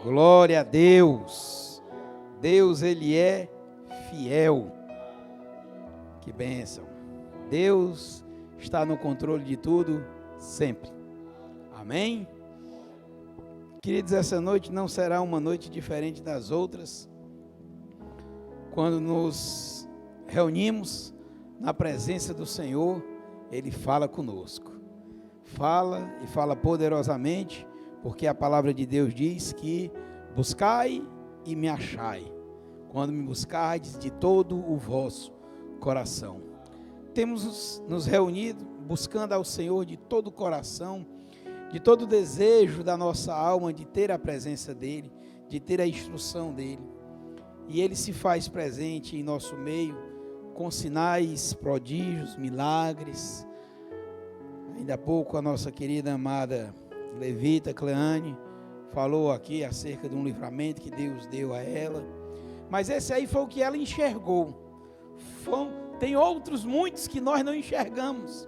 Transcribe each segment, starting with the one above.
Glória a Deus. Deus, Ele é fiel. Que bênção. Deus está no controle de tudo, sempre. Amém? Queridos, essa noite não será uma noite diferente das outras. Quando nos reunimos na presença do Senhor, Ele fala conosco. Fala e fala poderosamente, porque a palavra de Deus diz que buscai e me achai, quando me buscardes de todo o vosso coração. Temos nos reunido buscando ao Senhor de todo o coração, de todo o desejo da nossa alma de ter a presença dEle, de ter a instrução dEle. E Ele se faz presente em nosso meio, com sinais, prodígios, milagres. Ainda há pouco a nossa querida amada Levita Cleane falou aqui acerca de um livramento que Deus deu a ela. Mas esse aí foi o que ela enxergou. Tem outros muitos que nós não enxergamos.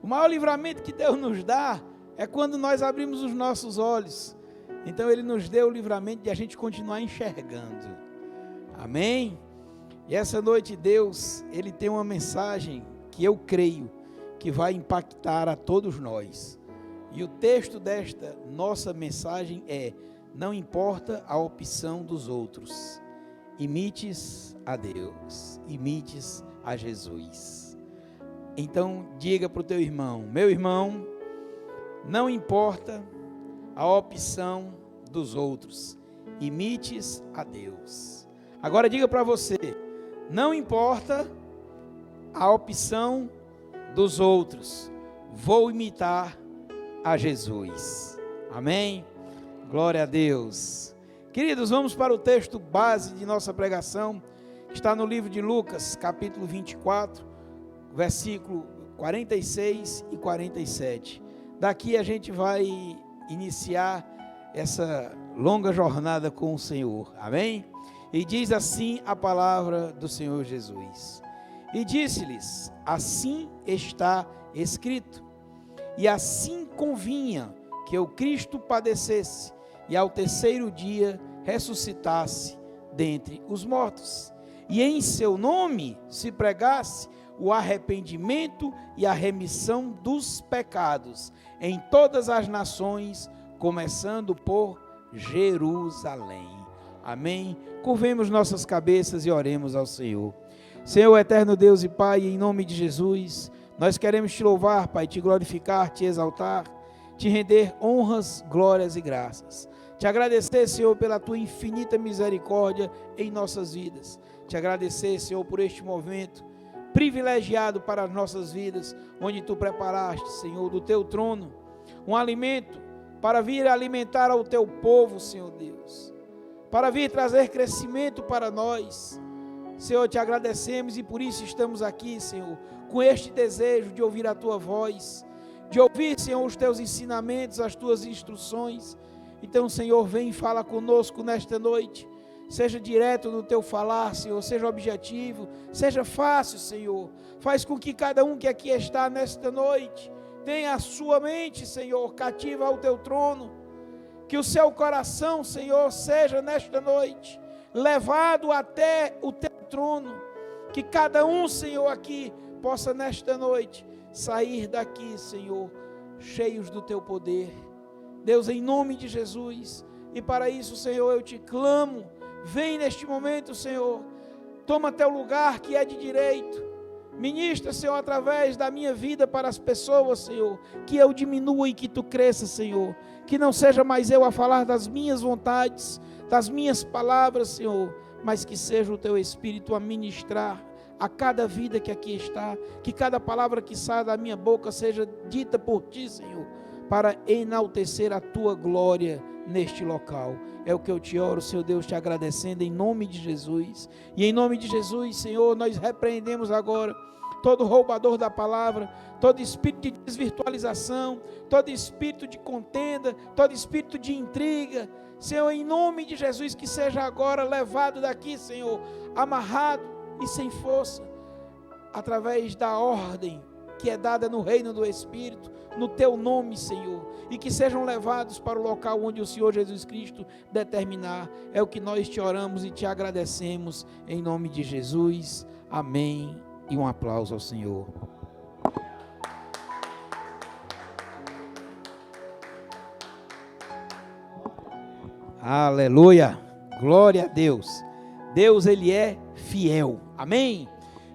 O maior livramento que Deus nos dá é quando nós abrimos os nossos olhos. Então Ele nos deu o livramento de a gente continuar enxergando. Amém? E essa noite Deus, Ele tem uma mensagem que eu creio que vai impactar a todos nós. E o texto desta nossa mensagem é: não importa a opção dos outros, imites a Deus, imites a Jesus. Então diga para o teu irmão: meu irmão, não importa a opção dos outros, imites a Deus. Agora diga para você: não importa a opção dos outros, vou imitar a Jesus. Amém? Glória a Deus. Queridos, vamos para o texto base de nossa pregação, que está no livro de Lucas, capítulo 24, versículo 46 e 47. Daqui a gente vai iniciar essa longa jornada com o Senhor. Amém? E diz assim a palavra do Senhor Jesus: e disse-lhes: assim está escrito, e assim convinha que o Cristo padecesse e ao terceiro dia ressuscitasse dentre os mortos, e em seu nome se pregasse o arrependimento e a remissão dos pecados em todas as nações, começando por Jerusalém. Amém? Curvemos nossas cabeças e oremos ao Senhor. Senhor eterno Deus e Pai, em nome de Jesus, nós queremos te louvar, Pai, te glorificar, te exaltar, te render honras, glórias e graças. Te agradecer, Senhor, pela tua infinita misericórdia em nossas vidas. Te agradecer, Senhor, por este momento privilegiado para as nossas vidas, onde tu preparaste, Senhor, do teu trono, um alimento para vir alimentar ao teu povo, Senhor Deus, para vir trazer crescimento para nós. Senhor, te agradecemos e por isso estamos aqui, Senhor, com este desejo de ouvir a tua voz, de ouvir, Senhor, os teus ensinamentos, as tuas instruções. Então, Senhor, vem e fala conosco nesta noite. Seja direto no teu falar, Senhor, seja objetivo, seja fácil, Senhor. Faz com que cada um que aqui está nesta noite tenha a sua mente, Senhor, cativa ao teu trono. Que o seu coração, Senhor, seja nesta noite levado até o teu trono. Que cada um, Senhor, aqui possa nesta noite sair daqui, Senhor, cheios do teu poder. Deus, em nome de Jesus. E para isso, Senhor, eu te clamo. Vem neste momento, Senhor, toma teu lugar que é de direito, ministra, Senhor, através da minha vida para as pessoas, Senhor, que eu diminua e que tu cresça, Senhor, que não seja mais eu a falar das minhas vontades, das minhas palavras, Senhor, mas que seja o teu Espírito a ministrar a cada vida que aqui está, que cada palavra que sai da minha boca seja dita por ti, Senhor, para enaltecer a tua glória neste local. É o que eu te oro, Senhor Deus, te agradecendo em nome de Jesus. E em nome de Jesus, Senhor, nós repreendemos agora todo roubador da palavra, todo espírito de desvirtualização, todo espírito de contenda, todo espírito de intriga. Senhor, em nome de Jesus, que seja agora levado daqui, Senhor, amarrado e sem força, através da ordem que é dada no reino do Espírito, no teu nome, Senhor, e que sejam levados para o local onde o Senhor Jesus Cristo determinar. É o que nós te oramos e te agradecemos, em nome de Jesus. Amém. E um aplauso ao Senhor. Aleluia, glória a Deus. Deus, Ele é fiel. Amém?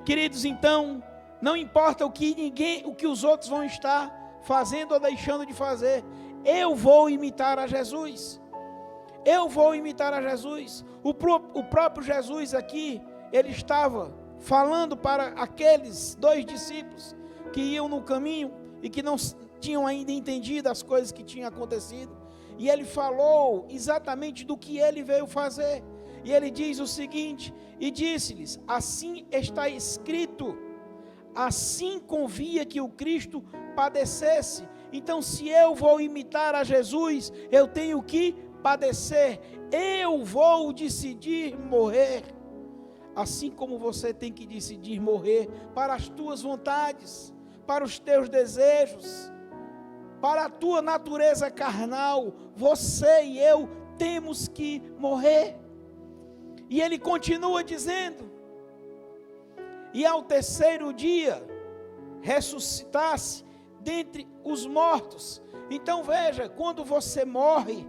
Queridos, então, não importa o que os outros vão estar fazendo ou deixando de fazer, eu vou imitar a Jesus. Eu vou imitar a Jesus. O próprio Jesus aqui, ele estava falando para aqueles 2 discípulos que iam no caminho e que não tinham ainda entendido as coisas que tinham acontecido. E ele falou exatamente do que ele veio fazer. E ele diz o seguinte: e disse-lhes: assim está escrito, assim convia que o Cristo padecesse. Então, se eu vou imitar a Jesus, eu tenho que padecer. Eu vou decidir morrer. Assim como você tem que decidir morrer para as tuas vontades, para os teus desejos, para a tua natureza carnal, você e eu temos que morrer. E ele continua dizendo: e ao terceiro dia ressuscitasse dentre os mortos. Então veja, quando você morre,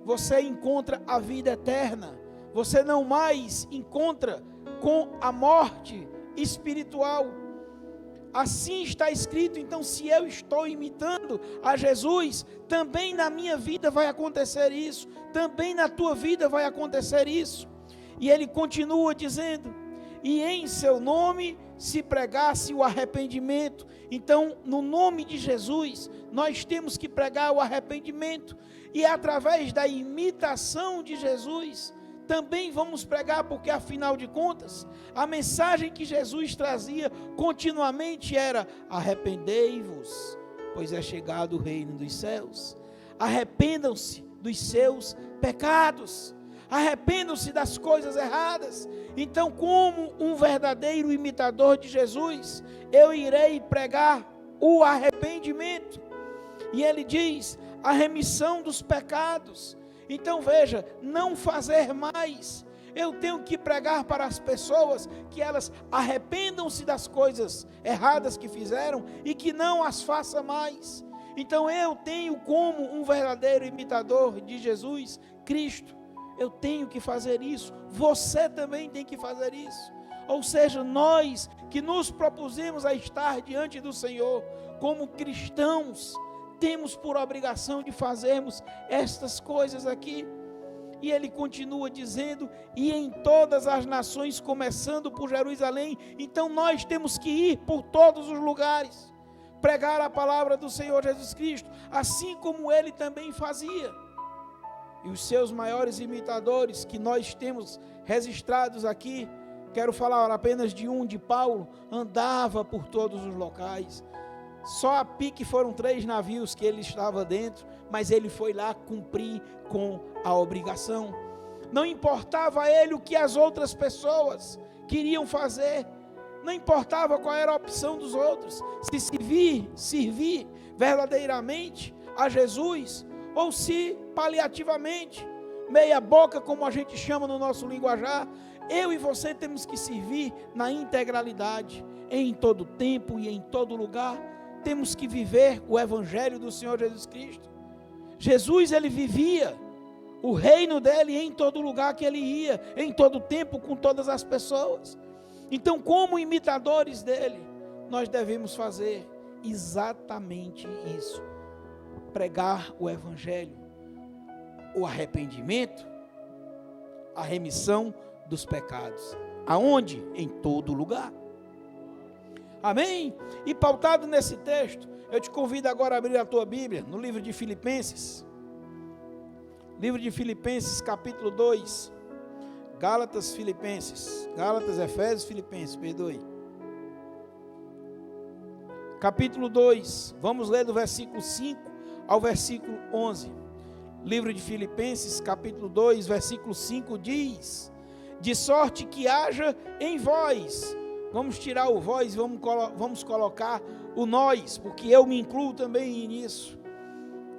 você encontra a vida eterna. Você não mais encontra com a morte espiritual. Assim está escrito. Então, se eu estou imitando a Jesus, também na minha vida vai acontecer isso, também na tua vida vai acontecer isso. E ele continua dizendo: e em seu nome se pregasse o arrependimento. Então, no nome de Jesus, nós temos que pregar o arrependimento, e através da imitação de Jesus, também vamos pregar, porque afinal de contas, a mensagem que Jesus trazia continuamente era: arrependei-vos, pois é chegado o reino dos céus. Arrependam-se dos seus pecados, arrependam-se das coisas erradas. Então, como um verdadeiro imitador de Jesus, eu irei pregar o arrependimento. E ele diz: a remissão dos pecados. Então veja, não fazer mais. Eu tenho que pregar para as pessoas que elas arrependam-se das coisas erradas que fizeram e que não as façam mais. Então eu tenho, como um verdadeiro imitador de Jesus Cristo, eu tenho que fazer isso. Você também tem que fazer isso. Ou seja, nós que nos propusemos a estar diante do Senhor como cristãos, temos por obrigação de fazermos estas coisas aqui. E ele continua dizendo: e em todas as nações, começando por Jerusalém. Então nós temos que ir por todos os lugares, pregar a palavra do Senhor Jesus Cristo, assim como ele também fazia. E os seus maiores imitadores que nós temos registrados aqui, quero falar apenas de um, de Paulo. Andava por todos os locais. Só a pique foram 3 navios que ele estava dentro, mas ele foi lá cumprir com a obrigação. Não importava a ele o que as outras pessoas queriam fazer, não importava qual era a opção dos outros, se servir verdadeiramente a Jesus, ou se paliativamente, meia boca, como a gente chama no nosso linguajar. Eu e você temos que servir na integralidade, em todo tempo e em todo lugar. Temos que viver o evangelho do Senhor Jesus Cristo. Jesus, ele vivia o reino dele em todo lugar que ele ia, em todo tempo, com todas as pessoas. Então, como imitadores dele, nós devemos fazer exatamente isso: pregar o evangelho, o arrependimento, a remissão dos pecados. Aonde? Em todo lugar. Amém? E pautado nesse texto, eu te convido agora a abrir a tua Bíblia no livro de Filipenses. Livro de Filipenses, capítulo 2. Gálatas, Efésios, Filipenses, perdoe. Capítulo 2, vamos ler do versículo 5 ao versículo 11. Livro de Filipenses, capítulo 2, versículo 5 diz: de sorte que haja em vós. Vamos tirar o vós, vamos colocar o nós, porque eu me incluo também nisso.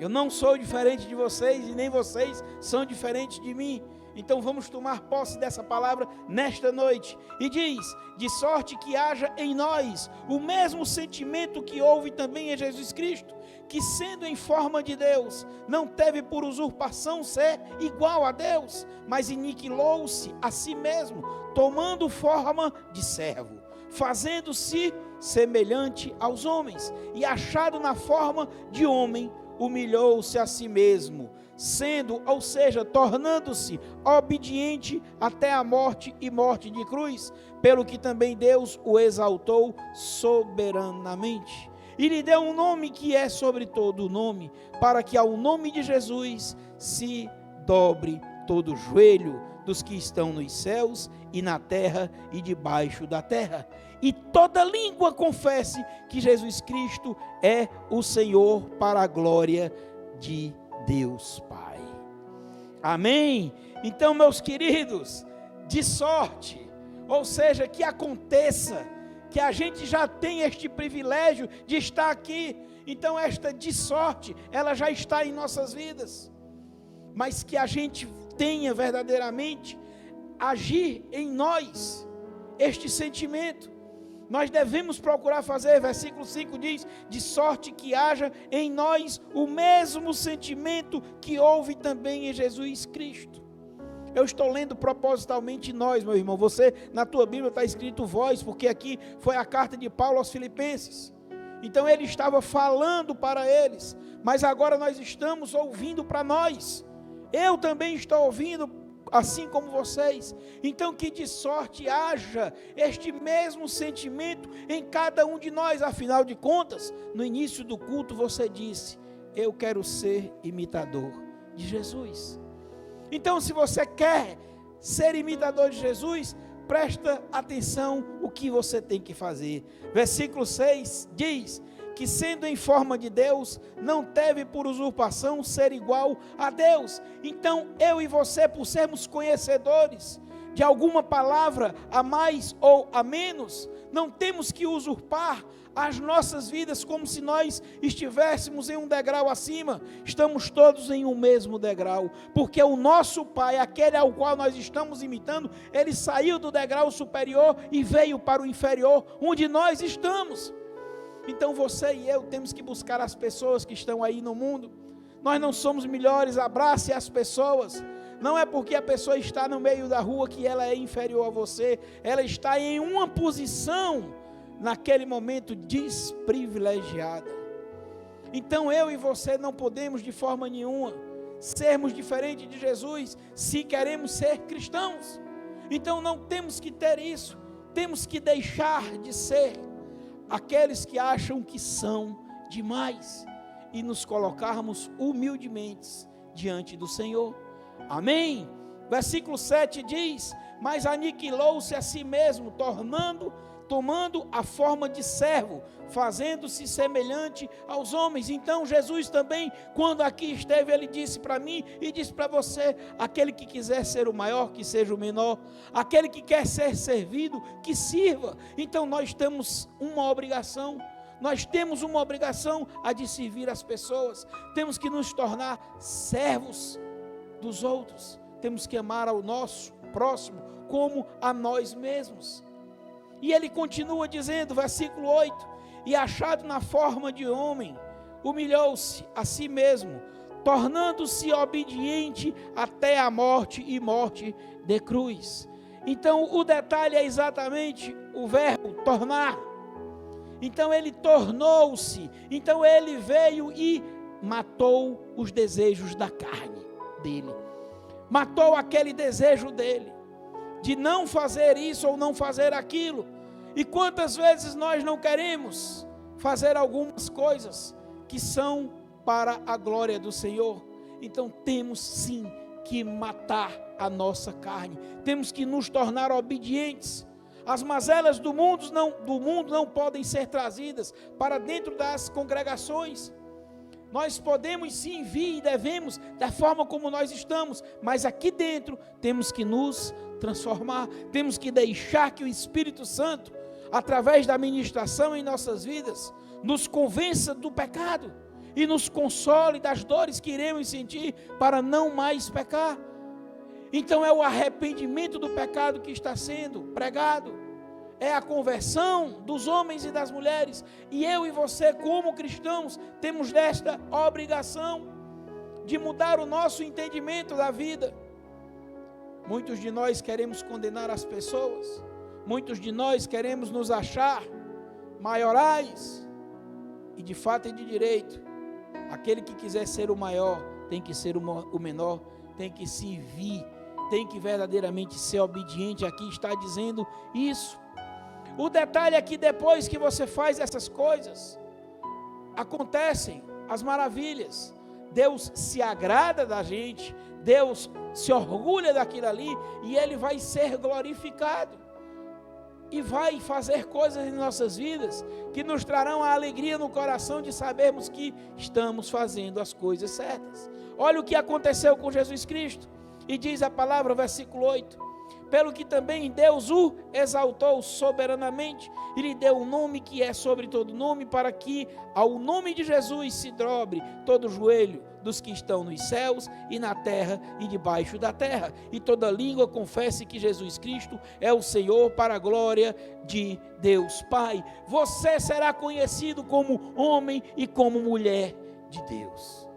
Eu não sou diferente de vocês e nem vocês são diferentes de mim. Então vamos tomar posse dessa palavra nesta noite. E diz: de sorte que haja em nós o mesmo sentimento que houve também em Jesus Cristo, que sendo em forma de Deus, não teve por usurpação ser igual a Deus, mas aniquilou-se a si mesmo, tomando forma de servo, fazendo-se semelhante aos homens, e achado na forma de homem, humilhou-se a si mesmo, ou seja, tornando-se obediente até a morte e morte de cruz, pelo que também Deus o exaltou soberanamente, e lhe deu um nome que é sobre todo o nome, para que ao nome de Jesus se dobre todo o joelho dos que estão nos céus e na terra e debaixo da terra, e toda língua confesse que Jesus Cristo é o Senhor, para a glória de Deus Pai. Amém? Então, meus queridos, de sorte, ou seja, que aconteça, que a gente já tem este privilégio de estar aqui. Então esta de sorte, ela já está em nossas vidas, mas que a gente tenha verdadeiramente agir em nós este sentimento. Nós devemos procurar fazer, versículo 5 diz: de sorte que haja em nós o mesmo sentimento que houve também em Jesus Cristo. Eu estou lendo propositalmente nós, meu irmão. Você, na tua Bíblia está escrito vós, porque aqui foi a carta de Paulo aos Filipenses. Então ele estava falando para eles, mas agora nós estamos ouvindo para nós. Eu também estou ouvindo, assim como vocês. Então que de sorte haja este mesmo sentimento em cada um de nós. Afinal de contas, no início do culto você disse: eu quero ser imitador de Jesus. Então, se você quer ser imitador de Jesus, presta atenção o que você tem que fazer. Versículo 6 diz que, sendo em forma de Deus, não teve por usurpação ser igual a Deus. Então, eu e você, por sermos conhecedores de alguma palavra a mais ou a menos, não temos que usurpar as nossas vidas como se nós estivéssemos em um degrau acima. Estamos todos em um mesmo degrau, porque o nosso Pai, aquele ao qual nós estamos imitando, ele saiu do degrau superior e veio para o inferior, onde nós estamos. Então você e eu temos que buscar as pessoas que estão aí no mundo. Nós não somos melhores, abrace as pessoas. Não é porque a pessoa está no meio da rua que ela é inferior a você. Ela está em uma posição, naquele momento, desprivilegiada. Então eu e você não podemos de forma nenhuma sermos diferentes de Jesus se queremos ser cristãos. Então não temos que ter isso. Temos que deixar de ser aqueles que acham que são demais e nos colocarmos humildemente diante do Senhor. Amém? Versículo 7 diz: mas aniquilou-se a si mesmo, tomando a forma de servo, fazendo-se semelhante aos homens. Então Jesus também, quando aqui esteve, ele disse para mim e disse para você: aquele que quiser ser o maior, que seja o menor, aquele que quer ser servido, que sirva. Então nós temos uma obrigação, a de servir as pessoas. Temos que nos tornar servos dos outros, temos que amar ao nosso próximo como a nós mesmos. E ele continua dizendo, versículo 8: e achado na forma de homem, humilhou-se a si mesmo, tornando-se obediente até a morte e morte de cruz. Então o detalhe é exatamente o verbo tornar. Então ele tornou-se, então ele veio e matou os desejos da carne dele, matou aquele desejo dele, de não fazer isso ou não fazer aquilo. E quantas vezes nós não queremos fazer algumas coisas que são para a glória do Senhor? Então temos sim que matar a nossa carne, temos que nos tornar obedientes. As mazelas do mundo não podem ser trazidas para dentro das congregações. Nós podemos sim vir e devemos, da forma como nós estamos, mas aqui dentro temos que nos transformar, temos que deixar que o Espírito Santo, através da ministração em nossas vidas, nos convença do pecado e nos console das dores que iremos sentir para não mais pecar. Então é o arrependimento do pecado que está sendo pregado, é a conversão dos homens e das mulheres, e eu e você como cristãos temos desta obrigação de mudar o nosso entendimento da vida. Muitos de nós queremos condenar as pessoas, muitos de nós queremos nos achar maiorais, e de fato e de direito, aquele que quiser ser o maior, tem que ser o menor, tem que servir, tem que verdadeiramente ser obediente. Aqui está dizendo isso. O detalhe é que depois que você faz essas coisas, acontecem as maravilhas. Deus se agrada da gente, Deus se orgulha daquilo ali, e Ele vai ser glorificado. E vai fazer coisas em nossas vidas que nos trarão a alegria no coração de sabermos que estamos fazendo as coisas certas. Olha o que aconteceu com Jesus Cristo. E diz a palavra, versículo 8: pelo que também Deus o exaltou soberanamente, e lhe deu um nome que é sobre todo nome, para que ao nome de Jesus se dobre todo o joelho dos que estão nos céus e na terra e debaixo da terra, e toda língua confesse que Jesus Cristo é o Senhor, para a glória de Deus Pai. Você será conhecido como homem e como mulher de Deus.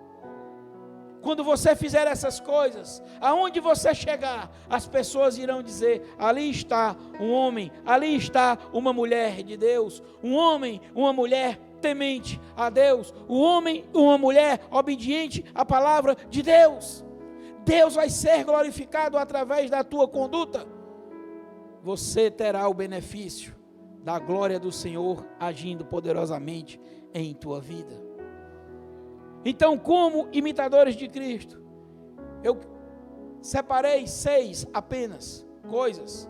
Quando você fizer essas coisas, aonde você chegar, as pessoas irão dizer: ali está um homem, ali está uma mulher de Deus, um homem, uma mulher temente a Deus, um homem, uma mulher obediente à palavra de Deus. Deus vai ser glorificado através da tua conduta. Você terá o benefício da glória do Senhor agindo poderosamente em tua vida. Então, como imitadores de Cristo, eu separei 6 apenas coisas.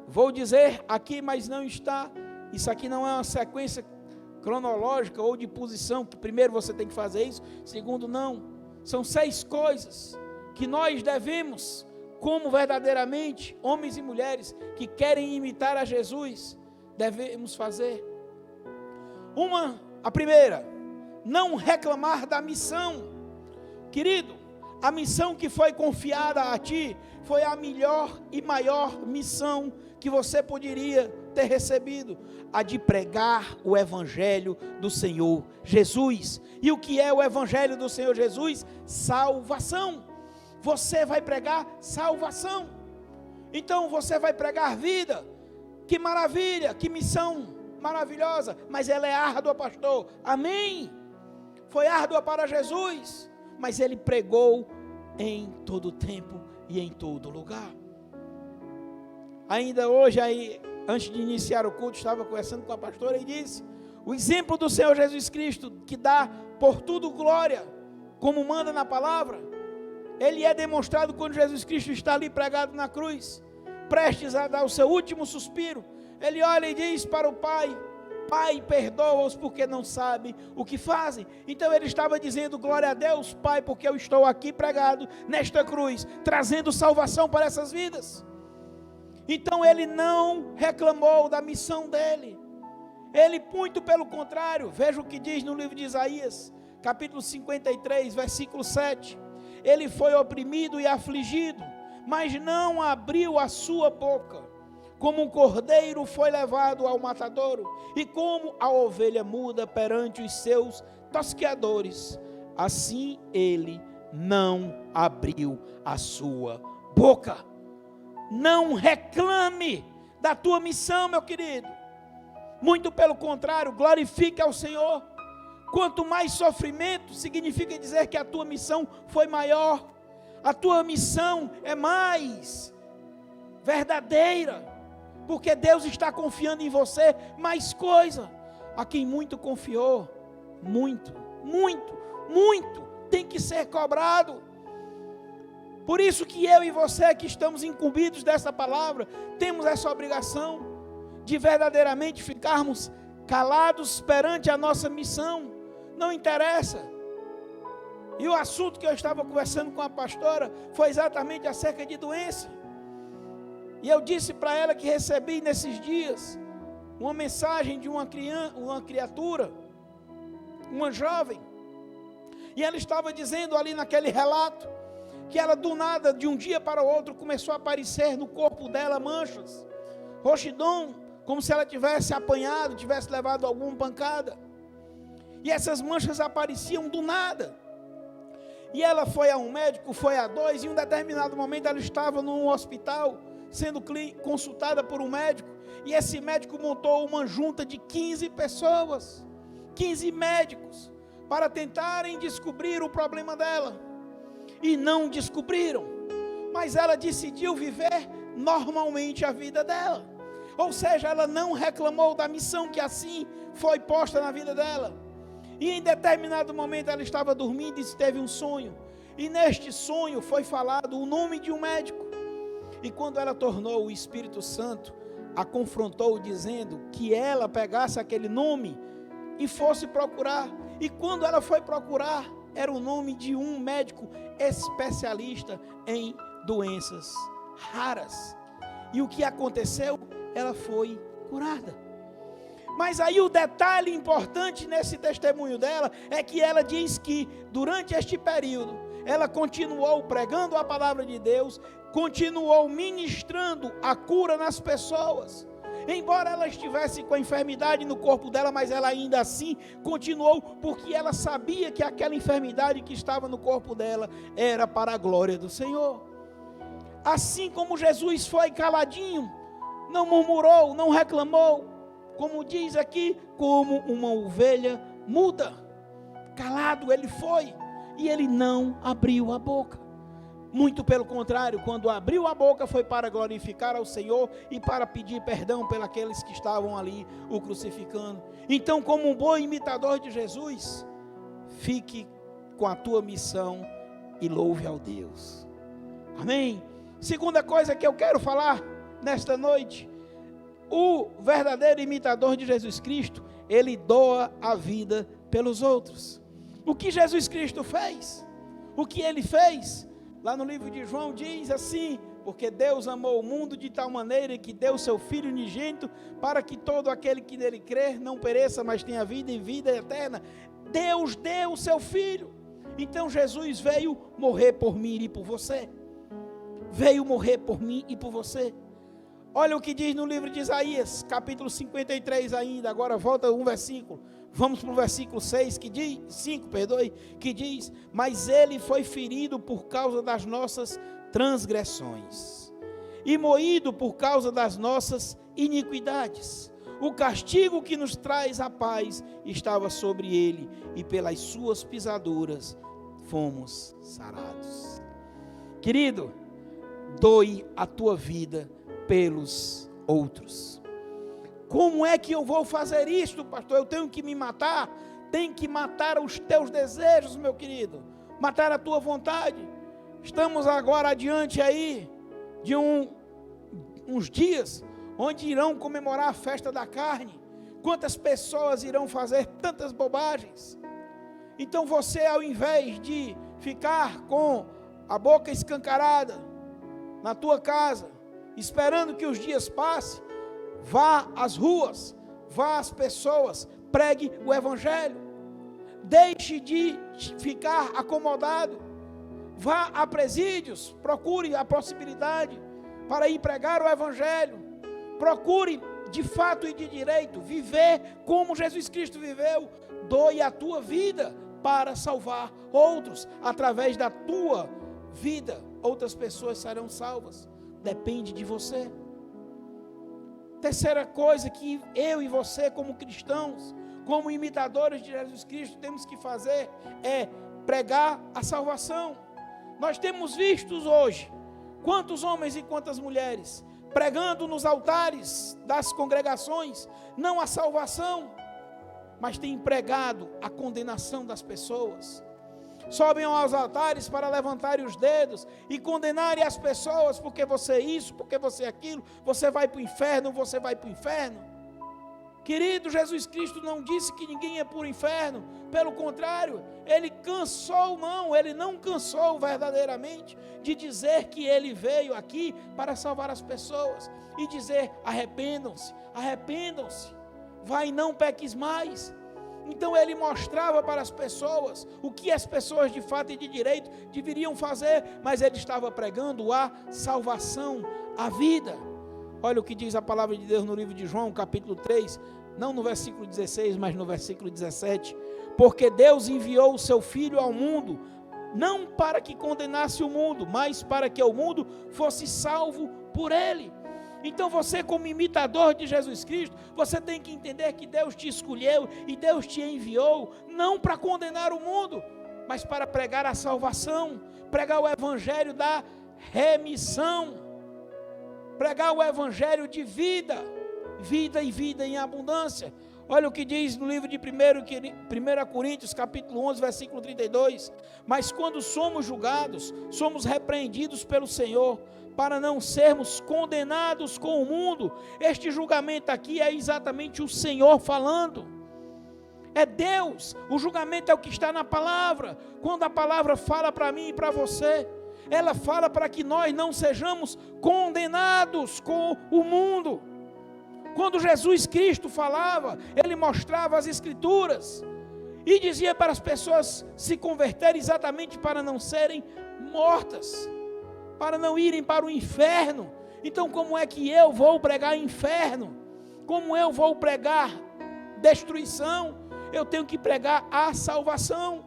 Vou dizer aqui, mas não está. Isso aqui não é uma sequência cronológica ou de posição, que primeiro você tem que fazer isso, segundo não. São 6 coisas que nós devemos, como verdadeiramente homens e mulheres que querem imitar a Jesus, devemos fazer. A primeira: não reclamar da missão. Querido, a missão que foi confiada a ti foi a melhor e maior missão que você poderia ter recebido, a de pregar o evangelho do Senhor Jesus. E o que é o evangelho do Senhor Jesus? Salvação. Você vai pregar salvação. Então você vai pregar vida. Que maravilha, que missão maravilhosa, mas ela é árdua, pastor. Amém. Foi árdua para Jesus, mas Ele pregou em todo tempo e em todo lugar. Ainda hoje, antes de iniciar o culto, estava conversando com a pastora e disse: o exemplo do Senhor Jesus Cristo, que dá por tudo glória, como manda na palavra, ele é demonstrado quando Jesus Cristo está ali pregado na cruz, prestes a dar o seu último suspiro. Ele olha e diz para o Pai: Pai, perdoa-os porque não sabem o que fazem. Então ele estava dizendo: glória a Deus, Pai, porque eu estou aqui pregado nesta cruz, trazendo salvação para essas vidas. Então ele não reclamou da missão dele. Ele, muito pelo contrário, veja o que diz no livro de Isaías, capítulo 53, versículo 7. Ele foi oprimido e afligido, mas não abriu a sua boca. Como um cordeiro foi levado ao matadouro, e como a ovelha muda perante os seus tosqueadores, assim ele não abriu a sua boca. Não reclame da tua missão, meu querido. Muito pelo contrário, glorifique ao Senhor. Quanto mais sofrimento, significa dizer que a tua missão foi maior. A tua missão é mais verdadeira, porque Deus está confiando em você mais coisa. A quem muito confiou, muito tem que ser cobrado. Por isso que eu e você que estamos incumbidos dessa palavra, temos essa obrigação de verdadeiramente ficarmos calados perante a nossa missão. Não interessa. E o assunto que eu estava conversando com a pastora foi exatamente acerca de doença. E eu disse para ela que recebi nesses dias uma mensagem de uma criatura, uma jovem, e ela estava dizendo ali naquele relato, que ela do nada, de um dia para o outro, começou a aparecer no corpo dela manchas, roxidão, como se ela tivesse apanhado, tivesse levado alguma pancada, e essas manchas apareciam do nada, e ela foi a um médico, foi a dois, e em um determinado momento ela estava num hospital, sendo consultada por um médico, e esse médico montou uma junta de 15 pessoas, 15 médicos, para tentarem descobrir o problema dela, e não descobriram, mas ela decidiu viver normalmente a vida dela, ou seja, ela não reclamou da missão que assim foi posta na vida dela, e em determinado momento ela estava dormindo e teve um sonho, e neste sonho foi falado o nome de um médico, e quando ela tornou, o Espírito Santo a confrontou dizendo que ela pegasse aquele nome e fosse procurar, e quando ela foi procurar, era o nome de um médico especialista em doenças raras, e o que aconteceu? Ela foi curada. Mas aí o detalhe importante nesse testemunho dela, é que ela diz que durante este período, ela continuou pregando a palavra de Deus, continuou ministrando a cura nas pessoas, embora ela estivesse com a enfermidade no corpo dela, mas ela ainda assim continuou, porque ela sabia que aquela enfermidade que estava no corpo dela, era para a glória do Senhor. Assim como Jesus foi caladinho, não murmurou, não reclamou, como diz aqui, como uma ovelha muda, calado ele foi, e ele não abriu a boca, muito pelo contrário, quando abriu a boca foi para glorificar ao Senhor, e para pedir perdão pelos aqueles que estavam ali o crucificando. Então, como um bom imitador de Jesus, fique com a tua missão, e louve ao Deus, amém? Segunda coisa que eu quero falar nesta noite, o verdadeiro imitador de Jesus Cristo, ele doa a vida pelos outros. O que Jesus Cristo fez? O que ele fez? Lá no livro de João diz assim: porque Deus amou o mundo de tal maneira que deu seu Filho unigênito, para que todo aquele que nele crer não pereça, mas tenha vida e vida eterna. Deus deu o seu Filho. Então Jesus veio morrer por mim e por você. Veio morrer por mim e por você. Olha o que diz no livro de Isaías, capítulo 53 ainda, agora volta um versículo, vamos para o versículo 6, que diz, 5, que diz: mas ele foi ferido por causa das nossas transgressões, e moído por causa das nossas iniquidades, o castigo que nos traz a paz estava sobre ele, e pelas suas pisaduras fomos sarados. Querido, doe a tua vida pelos outros. Como é que eu vou fazer isto, pastor? Eu tenho que me matar? Tem que matar os teus desejos, meu querido, matar a tua vontade. Estamos agora adiante aí de uns dias onde irão comemorar a festa da carne. Quantas pessoas irão fazer tantas bobagens? Então você, ao invés de ficar com a boca escancarada na tua casa, esperando que os dias passem, vá às ruas, vá às pessoas, pregue o evangelho, deixe de ficar acomodado, vá a presídios, procure a possibilidade para ir pregar o evangelho, procure de fato e de direito viver como Jesus Cristo viveu, doe a tua vida para salvar outros, através da tua vida, outras pessoas serão salvas. Depende de você. Terceira coisa que eu e você, como cristãos, como imitadores de Jesus Cristo, temos que fazer é pregar a salvação. Nós temos visto hoje quantos homens e quantas mulheres pregando nos altares das congregações, não a salvação, mas têm pregado a condenação das pessoas. Sobem aos altares para levantarem os dedos e condenarem as pessoas, porque você é isso, porque você é aquilo, você vai para o inferno, você vai para o inferno. Querido, Jesus Cristo não disse que ninguém é para o inferno, pelo contrário, Ele não cansou verdadeiramente de dizer que Ele veio aqui para salvar as pessoas, e dizer: arrependam-se, vai e não peques mais. Então Ele mostrava para as pessoas o que as pessoas de fato e de direito deveriam fazer, mas Ele estava pregando a salvação, a vida. Olha o que diz a palavra de Deus no livro de João, capítulo 3, não no versículo 16, mas no versículo 17. Porque Deus enviou o seu Filho ao mundo, não para que condenasse o mundo, mas para que o mundo fosse salvo por Ele. Então você, como imitador de Jesus Cristo, você tem que entender que Deus te escolheu e Deus te enviou, não para condenar o mundo, mas para pregar a salvação, pregar o evangelho da remissão, pregar o evangelho de vida e vida em abundância. Olha o que diz no livro de 1 Coríntios, capítulo 11, versículo 32. Mas quando somos julgados, somos repreendidos pelo Senhor, para não sermos condenados com o mundo. Este julgamento aqui é exatamente o Senhor falando. É Deus. O julgamento é o que está na palavra. Quando a palavra fala para mim e para você, ela fala para que nós não sejamos condenados com o mundo. Quando Jesus Cristo falava, Ele mostrava as Escrituras e dizia para as pessoas se converterem exatamente para não serem mortas, para não irem para o inferno. Então, como é que eu vou pregar inferno? Como eu vou pregar destruição? Eu tenho que pregar a salvação.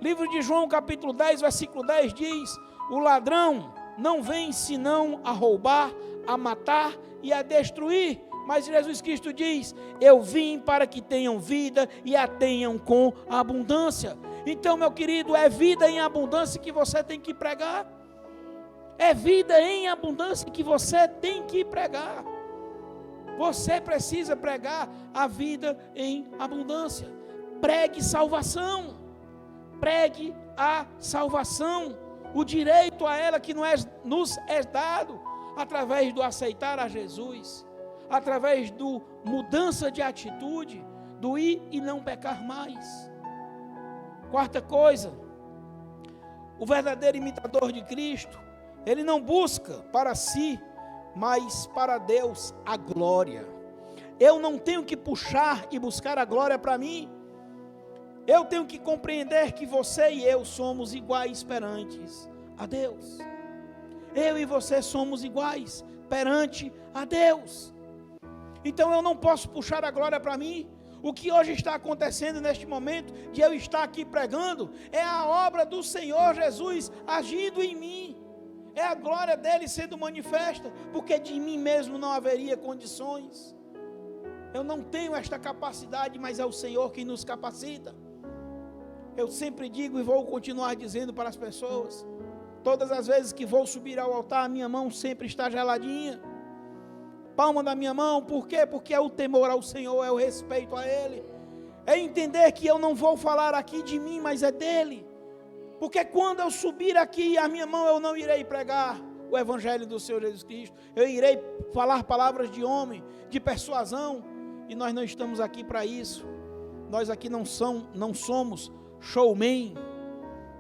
Livro de João, capítulo 10, versículo 10 diz: o ladrão não vem senão a roubar, a matar e a destruir. Mas Jesus Cristo diz: eu vim para que tenham vida e a tenham com abundância. Então, meu querido, é vida em abundância que você tem que pregar. É vida em abundância que você tem que pregar. Você precisa pregar a vida em abundância. Pregue salvação. Pregue a salvação. O direito a ela que nos é dado através do aceitar a Jesus, através do mudança de atitude, do ir e não pecar mais. Quarta coisa, o verdadeiro imitador de Cristo, ele não busca para si, mas para Deus a glória. Eu não tenho que puxar e buscar a glória para mim. Eu tenho que compreender que você e eu somos iguais perante a Deus. Eu e você somos iguais perante a Deus. Então eu não posso puxar a glória para mim. O que hoje está acontecendo neste momento de eu estar aqui pregando é a obra do Senhor Jesus agindo em mim. É a glória dele sendo manifesta, porque de mim mesmo não haveria condições. Eu não tenho esta capacidade, mas é o Senhor quem nos capacita. Eu sempre digo e vou continuar dizendo para as pessoas, todas as vezes que vou subir ao altar, a minha mão sempre está geladinha. Palma da minha mão, por quê? Porque é o temor ao Senhor, é o respeito a Ele. É entender que eu não vou falar aqui de mim, mas é dEle. Porque quando eu subir aqui, a minha mão, eu não irei pregar o Evangelho do Senhor Jesus Cristo. Eu irei falar palavras de homem, de persuasão. E nós não estamos aqui para isso. Nós aqui não somos showman.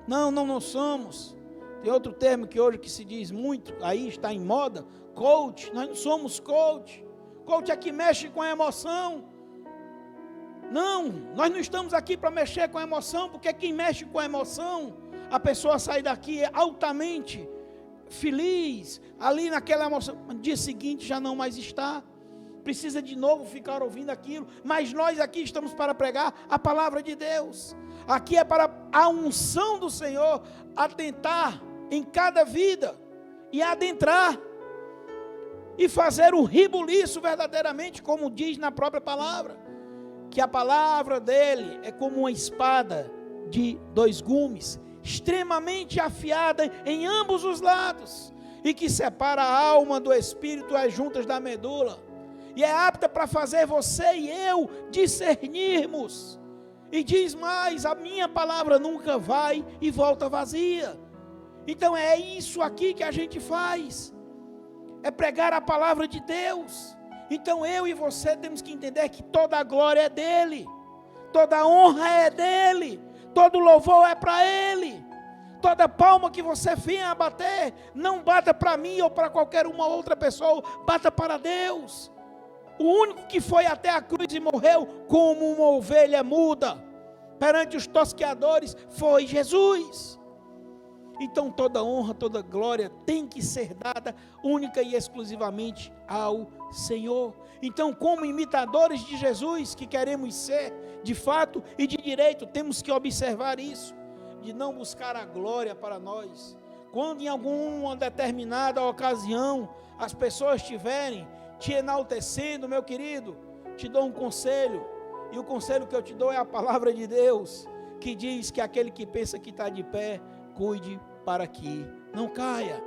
Não somos. Tem outro termo que hoje que se diz muito, aí está em moda, coach. Nós não somos coach. Coach é que mexe com a emoção. Não, nós não estamos aqui para mexer com a emoção, porque quem mexe com a emoção, a pessoa sai daqui altamente feliz, ali naquela emoção, no dia seguinte já não mais está, precisa de novo ficar ouvindo aquilo, mas nós aqui estamos para pregar a palavra de Deus. Aqui é para a unção do Senhor atentar em cada vida e adentrar e fazer o ribuliço verdadeiramente, como diz na própria palavra, que a palavra dele é como uma espada de 2 gumes, extremamente afiada em ambos os lados, e que separa a alma do espírito, as juntas da medula, e é apta para fazer você e eu discernirmos. E diz mais, a minha palavra nunca vai e volta vazia. Então é isso aqui que a gente faz, é pregar a palavra de Deus. Então eu e você temos que entender que toda a glória é dele, toda a honra é dele, todo louvor é para ele. Toda palma que você venha a bater, não bata para mim ou para qualquer uma outra pessoa, bata para Deus. O único que foi até a cruz e morreu como uma ovelha muda perante os tosqueadores foi Jesus. Então toda honra, toda glória tem que ser dada única e exclusivamente ao Senhor. Então, como imitadores de Jesus que queremos ser, de fato e de direito, temos que observar isso, de não buscar a glória para nós. Quando em alguma determinada ocasião as pessoas estiverem te enaltecendo, meu querido, te dou um conselho, e o conselho que eu te dou é a palavra de Deus, que diz que aquele que pensa que está de pé, cuide para que não caia.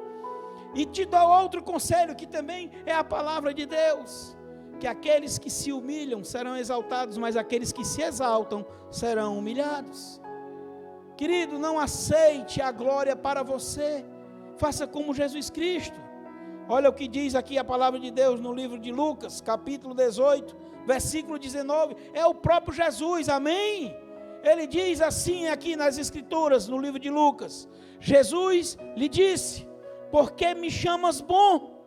E te dou outro conselho, que também é a palavra de Deus, que aqueles que se humilham serão exaltados, mas aqueles que se exaltam serão humilhados. Querido, não aceite a glória para você, faça como Jesus Cristo. Olha o que diz aqui a palavra de Deus no livro de Lucas, capítulo 18, versículo 19, é o próprio Jesus, amém? Ele diz assim aqui nas escrituras, no livro de Lucas, Jesus lhe disse, por que me chamas bom?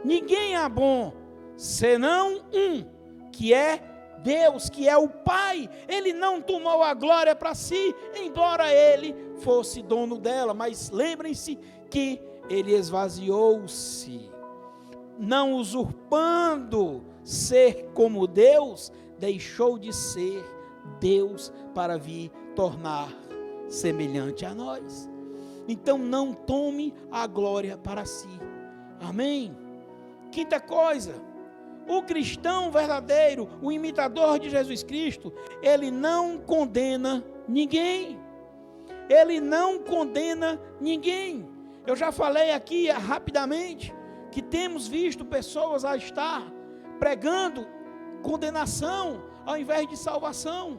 Ninguém é bom, senão um, que é Deus, que é o Pai. Ele não tomou a glória para si, embora ele fosse dono dela, mas lembrem-se que ele esvaziou-se, não usurpando ser como Deus, deixou de ser Deus para vir tornar semelhante a nós. Então não tome a glória para si, amém? Quinta coisa, o cristão verdadeiro, o imitador de Jesus Cristo, ele não condena ninguém. Ele não condena ninguém. Eu já falei aqui rapidamente que temos visto pessoas a estar pregando condenação ao invés de salvação.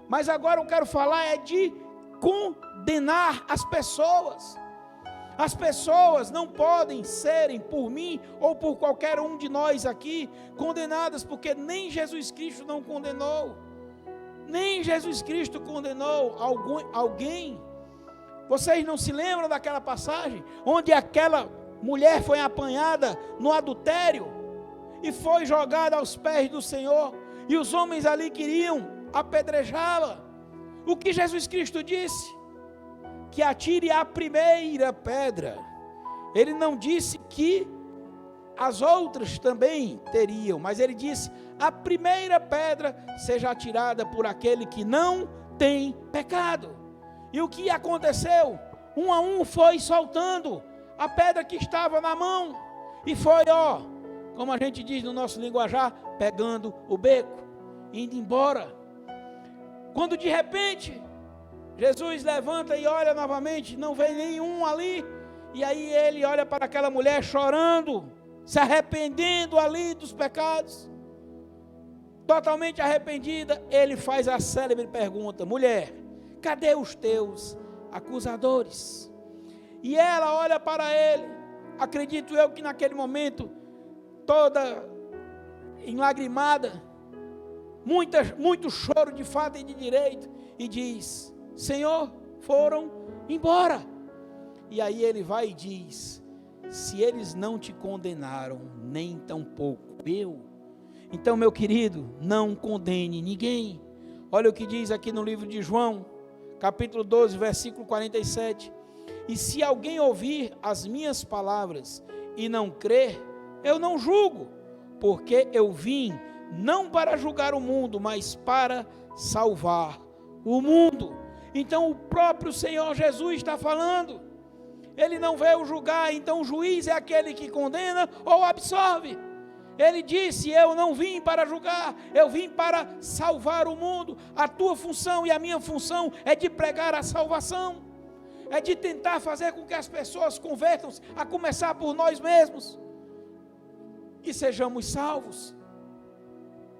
Mas agora eu quero falar de condenar as pessoas. As pessoas não podem serem por mim ou por qualquer um de nós aqui condenadas, porque nem Jesus Cristo não condenou. Nem Jesus Cristo condenou alguém. Vocês não se lembram daquela passagem onde aquela mulher foi apanhada no adultério e foi jogada aos pés do Senhor, e os homens ali queriam apedrejá-la? O que Jesus Cristo disse? Que atire a primeira pedra. Ele não disse que as outras também teriam, mas ele disse: a primeira pedra seja atirada por aquele que não tem pecado. E o que aconteceu? Um a um foi soltando a pedra que estava na mão, e foi, como a gente diz no nosso linguajar, pegando o beco, indo embora. Quando de repente Jesus levanta e olha novamente, não vê nenhum ali, e aí ele olha para aquela mulher chorando, se arrependendo ali dos pecados, totalmente arrependida. Ele faz a célebre pergunta: mulher, cadê os teus acusadores? E ela olha para ele, acredito eu que naquele momento, toda enlagrimada, muito choro de fato e de direito, e diz: Senhor, foram embora. E aí ele vai e diz: se eles não te condenaram, nem tampouco eu. Então, meu querido, não condene ninguém. Olha o que diz aqui no livro de João, capítulo 12, versículo 47. E se alguém ouvir as minhas palavras e não crer, eu não julgo, porque eu vim não para julgar o mundo, mas para salvar o mundo. Então o próprio Senhor Jesus está falando. Ele não veio julgar, então o juiz é aquele que condena ou absorve. Ele disse: eu não vim para julgar, eu vim para salvar o mundo. A tua função e a minha função é de pregar a salvação, é de tentar fazer com que as pessoas convertam-se, a começar por nós mesmos, e sejamos salvos.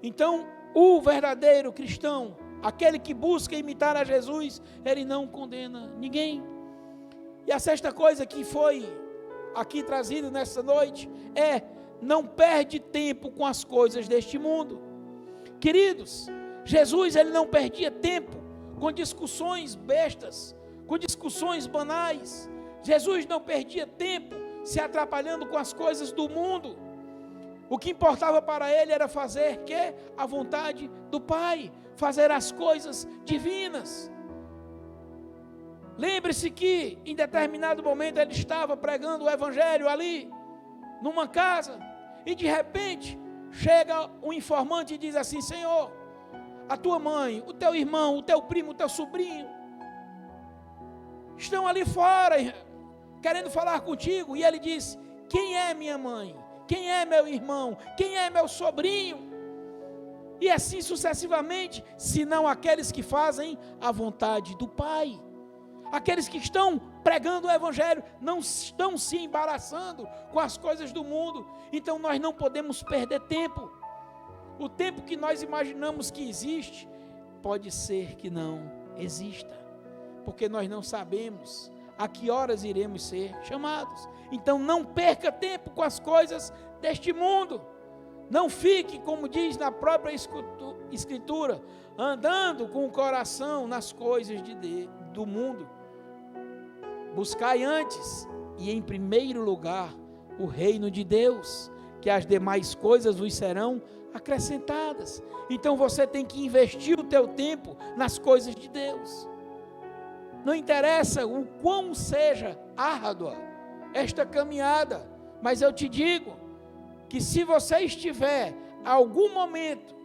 Então o verdadeiro cristão, aquele que busca imitar a Jesus, ele não condena ninguém. E a sexta coisa que foi aqui trazida nessa noite é: não perde tempo com as coisas deste mundo. Queridos, Jesus ele não perdia tempo com discussões bestas, com discussões banais. Jesus não perdia tempo se atrapalhando com as coisas do mundo. O que importava para ele era fazer a vontade do Pai, fazer as coisas divinas. Lembre-se que em determinado momento ele estava pregando o evangelho ali, numa casa, e de repente chega um informante e diz assim: Senhor, a tua mãe, o teu irmão, o teu primo, o teu sobrinho estão ali fora querendo falar contigo. E ele diz: quem é minha mãe? Quem é meu irmão? Quem é meu sobrinho? E assim sucessivamente, senão aqueles que fazem a vontade do Pai. Aqueles que estão pregando o evangelho não estão se embaraçando com as coisas do mundo. Então nós não podemos perder tempo. O tempo que nós imaginamos que existe, pode ser que não exista, porque nós não sabemos a que horas iremos ser chamados. Então não perca tempo com as coisas deste mundo. Não fique, como diz na própria Escritura, andando com o coração nas coisas do mundo. Buscai antes, e em primeiro lugar, o reino de Deus, que as demais coisas vos serão acrescentadas. Então você tem que investir o teu tempo nas coisas de Deus. Não interessa o quão seja árdua esta caminhada, mas eu te digo que se você estiver algum momento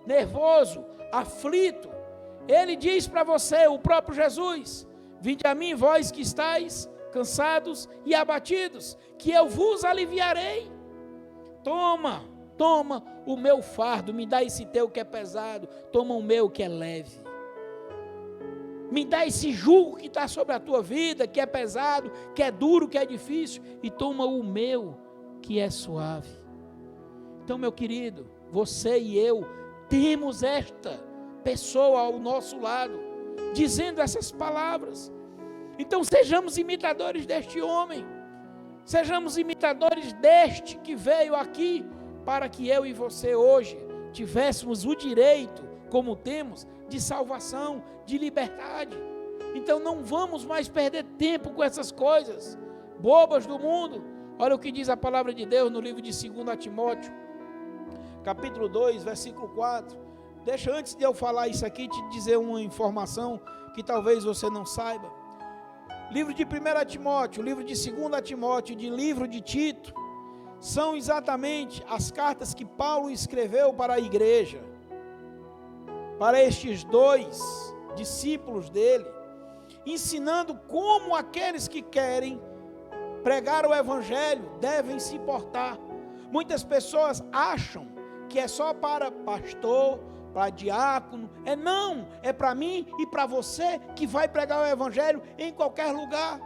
nervoso, aflito, ele diz para você, o próprio Jesus: vinde a mim, vós que estáis cansados e abatidos, que eu vos aliviarei. Toma o meu fardo, me dá esse teu que é pesado, toma o meu que é leve. Me dá esse jugo que está sobre a tua vida, que é pesado, que é duro, que é difícil, e toma o meu que é suave. Então, meu querido, você e eu temos esta pessoa ao nosso lado, dizendo essas palavras. Então sejamos imitadores deste homem, sejamos imitadores deste que veio aqui, para que eu e você hoje tivéssemos o direito, como temos, de salvação, de liberdade. Então não vamos mais perder tempo com essas coisas bobas do mundo. Olha o que diz a palavra de Deus no livro de 2 Timóteo, capítulo 2, versículo 4. Deixa, antes de eu falar isso aqui, te dizer uma informação que talvez você não saiba. Livro de 1 Timóteo, livro de 2 Timóteo, de livro de Tito, são exatamente as cartas que Paulo escreveu para a igreja, para estes dois discípulos dele, ensinando como aqueles que querem pregar o evangelho devem se portar. Muitas pessoas acham que é só para pastor, para diácono. Não, é para mim e para você que vai pregar o evangelho em qualquer lugar.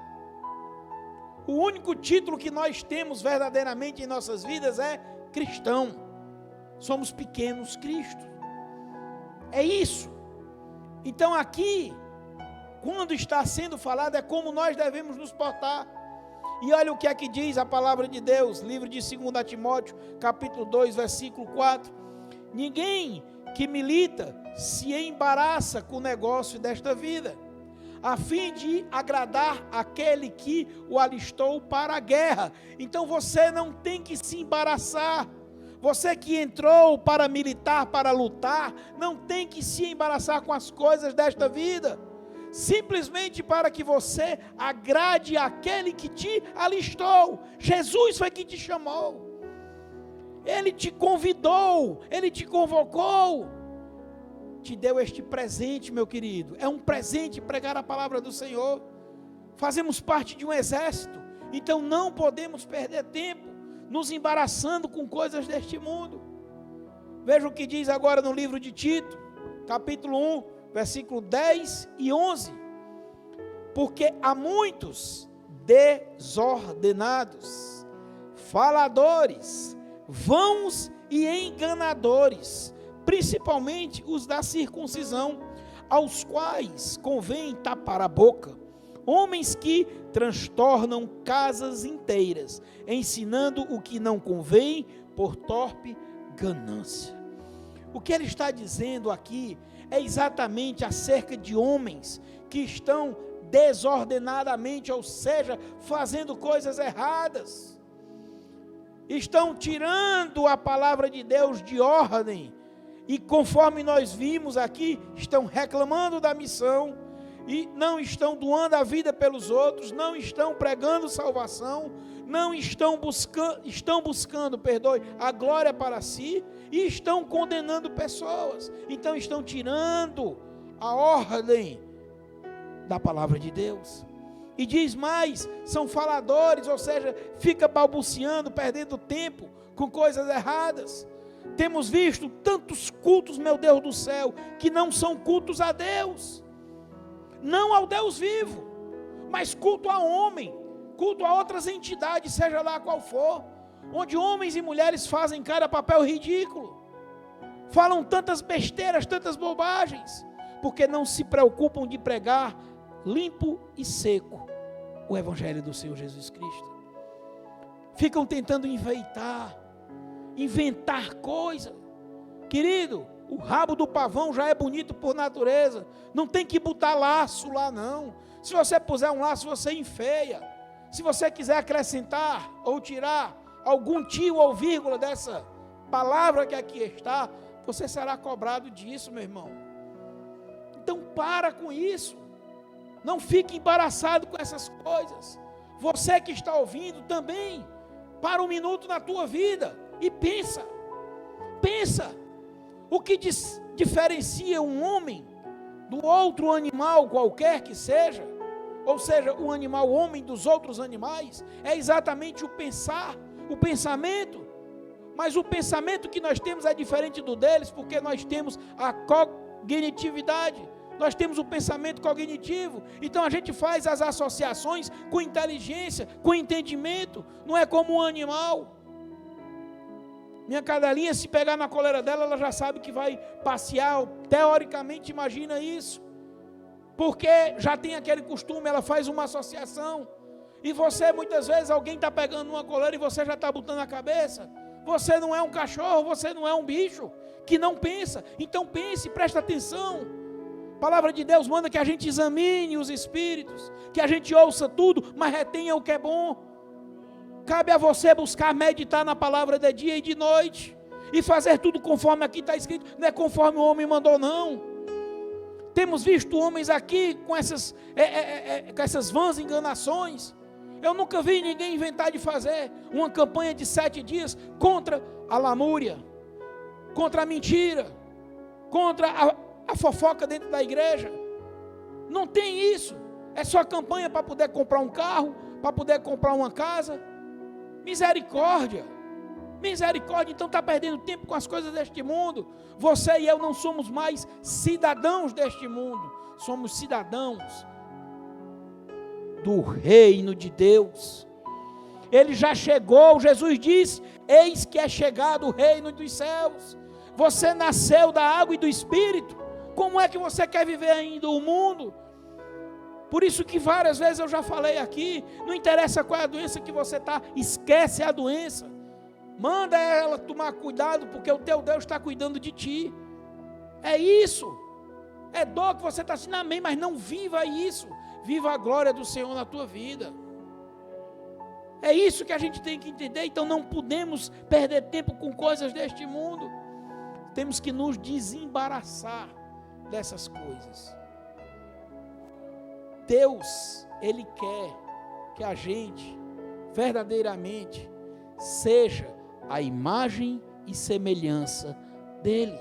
O único título que nós temos verdadeiramente em nossas vidas é cristão. Somos pequenos Cristos. É isso. Então aqui, quando está sendo falado, é como nós devemos nos portar. E olha o que é que diz a palavra de Deus, livro de 2 Timóteo, capítulo 2, versículo 4. Ninguém que milita se embaraça com o negócio desta vida, a fim de agradar aquele que o alistou para a guerra. Então você não tem que se embaraçar. Você que entrou para militar, para lutar, não tem que se embaraçar com as coisas desta vida, simplesmente para que você agrade aquele que te alistou. Jesus foi que te chamou, Ele te convidou, Ele te convocou, te deu este presente, meu querido. É um presente pregar a palavra do Senhor. Fazemos parte de um exército, então não podemos perder tempo nos embaraçando com coisas deste mundo. Veja o que diz agora no livro de Tito, capítulo 1, versículo 10 e 11. Porque há muitos desordenados, faladores, vãos e enganadores, principalmente os da circuncisão, aos quais convém tapar a boca, homens que transtornam casas inteiras, ensinando o que não convém, por torpe ganância. O que ele está dizendo aqui é exatamente acerca de homens que estão desordenadamente, ou seja, fazendo coisas erradas. Estão tirando a palavra de Deus de ordem. E conforme nós vimos aqui, estão reclamando da missão. E não estão doando a vida pelos outros. Não estão pregando salvação. Não estão buscando, a glória para si. E estão condenando pessoas. Então estão tirando a ordem da palavra de Deus. E diz mais, são faladores, ou seja, fica balbuciando, perdendo tempo com coisas erradas. Temos visto tantos cultos, meu Deus do céu, que não são cultos a Deus, não ao Deus vivo, mas culto a homem, culto a outras entidades, seja lá qual for, onde homens e mulheres fazem cada papel ridículo, falam tantas besteiras, tantas bobagens, porque não se preocupam de pregar limpo e seco o Evangelho do Senhor Jesus Cristo. Ficam tentando inventar coisa. Querido, o rabo do pavão já é bonito por natureza, não tem que botar laço lá não. Se você puser um laço, você enfeia. Se você quiser acrescentar ou tirar algum tio ou vírgula dessa palavra que aqui está, você será cobrado disso, meu irmão. Então para com isso. Não fique embaraçado com essas coisas. Você que está ouvindo também, para um minuto na tua vida e pensa. O que diferencia um homem do outro animal qualquer que seja, ou seja, o animal homem dos outros animais, é exatamente o pensamento. Mas o pensamento que nós temos é diferente do deles, porque nós temos a cognitividade. Nós temos o pensamento cognitivo, então a gente faz as associações com inteligência, com entendimento, não é como um animal. Minha cadelinha, se pegar na coleira dela, ela já sabe que vai passear, teoricamente imagina isso, porque já tem aquele costume, ela faz uma associação, e você muitas vezes, alguém está pegando uma coleira e você já está botando a cabeça, você não é um cachorro, você não é um bicho, que não pensa, então pense, presta atenção. A palavra de Deus manda que a gente examine os espíritos, que a gente ouça tudo, mas retenha o que é bom. Cabe a você buscar meditar na palavra de dia e de noite, e fazer tudo conforme aqui está escrito, não é conforme o homem mandou não. Temos visto homens aqui com essas vãs enganações. Eu nunca vi ninguém inventar de fazer uma campanha de 7 dias contra a lamúria, contra a mentira, contra a fofoca dentro da igreja. Não tem isso. É só campanha para poder comprar um carro, para poder comprar uma casa. Misericórdia. Então está perdendo tempo com as coisas deste mundo. Você e eu não somos mais cidadãos deste mundo, somos cidadãos do reino de Deus. Ele já chegou, Jesus disse: eis que é chegado o reino dos céus. Você nasceu da água e do Espírito. Como é que você quer viver ainda o mundo? Por isso que várias vezes eu já falei aqui, não interessa qual é a doença que você está, esquece a doença. Manda ela tomar cuidado, porque o teu Deus está cuidando de ti. É isso. É dor que você está assim, amém, mas não viva isso. Viva a glória do Senhor na tua vida. É isso que a gente tem que entender. Então não podemos perder tempo com coisas deste mundo. Temos que nos desembaraçar dessas coisas. Deus, Ele quer que a gente verdadeiramente seja a imagem e semelhança dEle.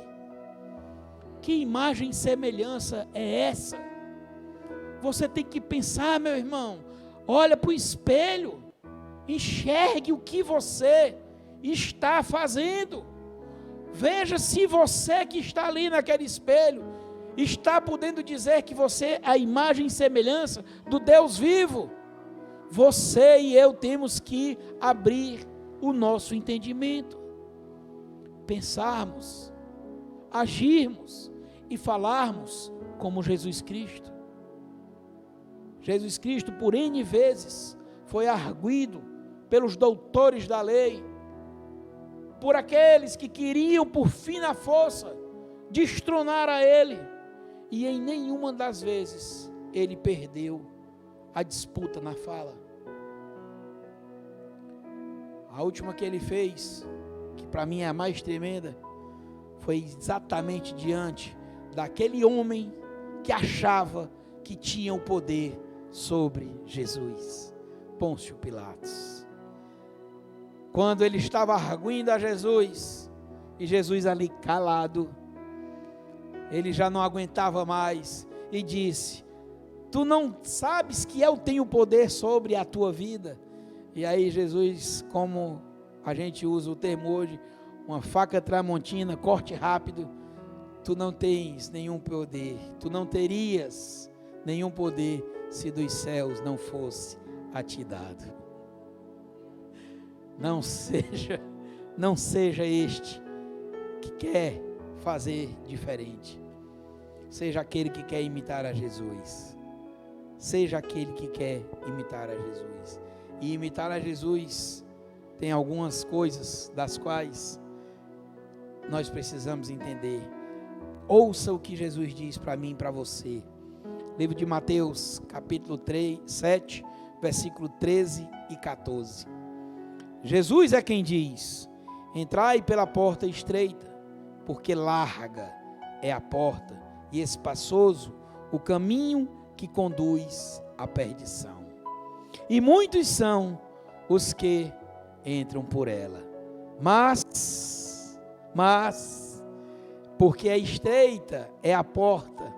Que imagem e semelhança é essa? Você tem que pensar, meu irmão, olha para o espelho, enxergue o que você está fazendo. Veja se você que está ali naquele espelho está podendo dizer que você é a imagem e semelhança do Deus vivo. Você e eu temos que abrir o nosso entendimento, pensarmos, agirmos e falarmos como Jesus Cristo. Jesus Cristo, por N vezes, foi arguido pelos doutores da lei, por aqueles que queriam por fim na força destronar a ele, e em nenhuma das vezes ele perdeu a disputa na fala. A última que ele fez, que para mim é a mais tremenda, foi exatamente diante daquele homem que achava que tinha o poder sobre Jesus, Pôncio Pilatos. Quando ele estava arguindo a Jesus, e Jesus ali calado, ele já não aguentava mais, e disse: tu não sabes que eu tenho poder sobre a tua vida? E aí Jesus, como a gente usa o termo hoje, uma faca tramontina, corte rápido: tu não tens nenhum poder, tu não terias nenhum poder se dos céus não fosse a ti dado. Não seja este que quer fazer diferente. Seja aquele que quer imitar a Jesus. Seja aquele que quer imitar a Jesus. E imitar a Jesus tem algumas coisas das quais nós precisamos entender. Ouça o que Jesus diz para mim e para você. Livro de Mateus, capítulo 7, versículo 13 e 14. Jesus é quem diz: entrai pela porta estreita, porque larga é a porta e espaçoso o caminho que conduz à perdição. E muitos são os que entram por ela. Mas, porque a estreita é a porta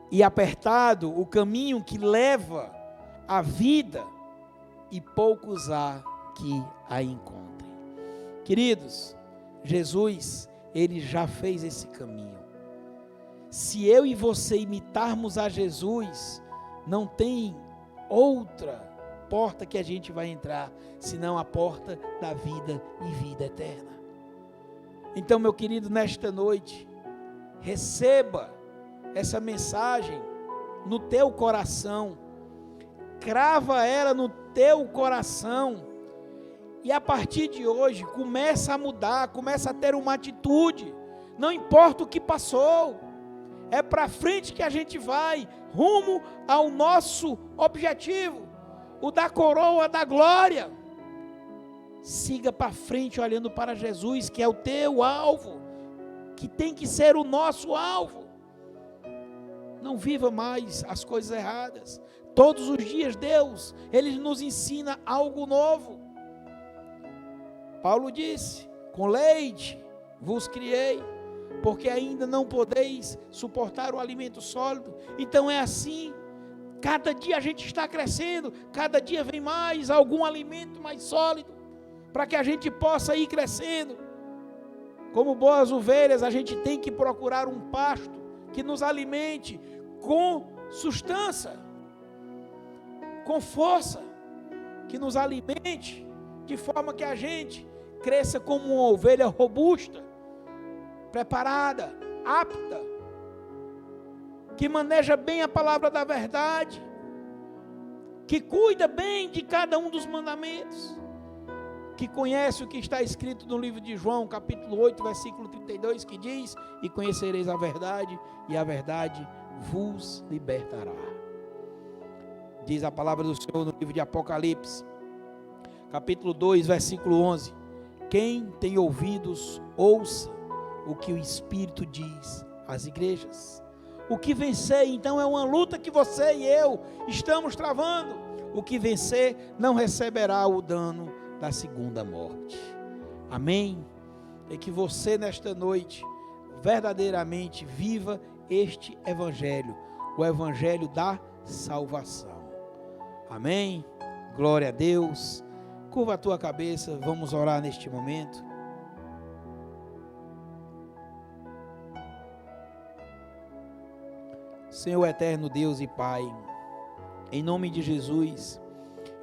e apertado o caminho que leva à vida, e poucos há que a encontrem. Queridos, Jesus, ele já fez esse caminho. Se eu e você imitarmos a Jesus, não tem outra porta que a gente vai entrar, senão a porta da vida e vida eterna. Então, meu querido, nesta noite, receba essa mensagem no teu coração, crava ela no teu coração, e a partir de hoje, começa a mudar, começa a ter uma atitude, não importa o que passou, é para frente que a gente vai, rumo ao nosso objetivo, o da coroa da glória. Siga para frente olhando para Jesus, que é o teu alvo, que tem que ser o nosso alvo. Não viva mais as coisas erradas. Todos os dias Deus, Ele nos ensina algo novo. Paulo disse: com leite vos criei, porque ainda não podeis suportar o alimento sólido. Então é assim, cada dia a gente está crescendo, cada dia vem mais algum alimento mais sólido, para que a gente possa ir crescendo. Como boas ovelhas, a gente tem que procurar um pasto que nos alimente com sustância, com força, que nos alimente, de forma que a gente cresça como uma ovelha robusta, preparada, apta, que maneja bem a palavra da verdade, que cuida bem de cada um dos mandamentos, que conhece o que está escrito no livro de João, capítulo 8, versículo 32, que diz: e conhecereis a verdade, e a verdade vos libertará. Diz a palavra do Senhor no livro de Apocalipse, capítulo 2, versículo 11: quem tem ouvidos, ouça o que o Espírito diz às igrejas. O que vencer, então, é uma luta que você e eu estamos travando. O que vencer não receberá o dano da segunda morte. Amém? E que você nesta noite verdadeiramente viva este evangelho, o evangelho da salvação. Amém? Glória a Deus. Curva a tua cabeça, vamos orar neste momento. Senhor eterno Deus e Pai, em nome de Jesus,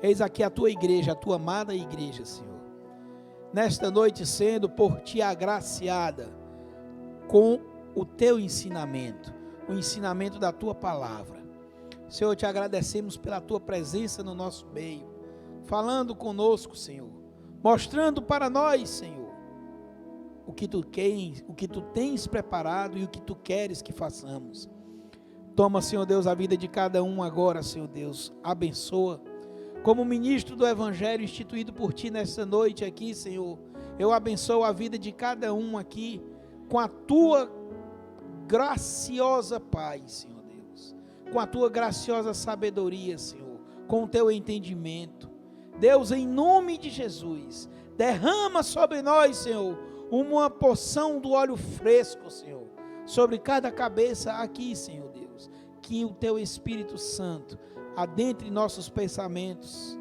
eis aqui a tua igreja, a tua amada igreja, Senhor, nesta noite sendo por ti agraciada com o teu ensinamento, o ensinamento da tua palavra. Senhor, te agradecemos pela tua presença no nosso meio, falando conosco, Senhor, mostrando para nós, Senhor, o que tu tens preparado e o que tu queres que façamos. Toma, Senhor Deus, a vida de cada um agora, Senhor Deus, abençoa. Como ministro do Evangelho instituído por Ti nesta noite aqui, Senhor, eu abençoo a vida de cada um aqui com a Tua graciosa paz, Senhor Deus, com a Tua graciosa sabedoria, Senhor, com o Teu entendimento. Deus, em nome de Jesus, derrama sobre nós, Senhor, uma porção do óleo fresco, Senhor, sobre cada cabeça aqui, Senhor Deus, que o Teu Espírito Santo adentre nossos pensamentos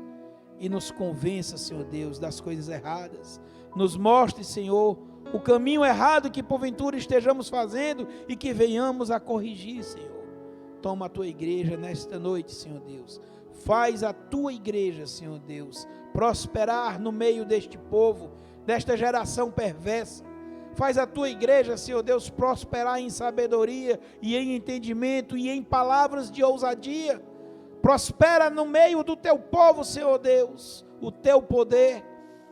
e nos convença, Senhor Deus, das coisas erradas. Nos mostre, Senhor, o caminho errado que porventura estejamos fazendo e que venhamos a corrigir, Senhor. Toma a Tua igreja nesta noite, Senhor Deus. Faz a Tua igreja, Senhor Deus, prosperar no meio deste povo, desta geração perversa. Faz a Tua igreja, Senhor Deus, prosperar em sabedoria e em entendimento e em palavras de ousadia. Prospera no meio do Teu povo, Senhor Deus, o Teu poder,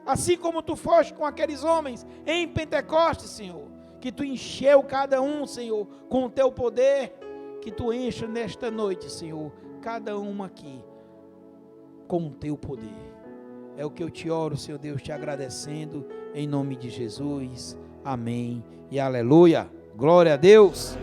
assim como Tu foste com aqueles homens em Pentecostes, Senhor, que Tu encheu cada um, Senhor, com o Teu poder, que Tu encha nesta noite, Senhor, cada um aqui, com o Teu poder. É o que eu Te oro, Senhor Deus, Te agradecendo, em nome de Jesus, amém e aleluia, glória a Deus.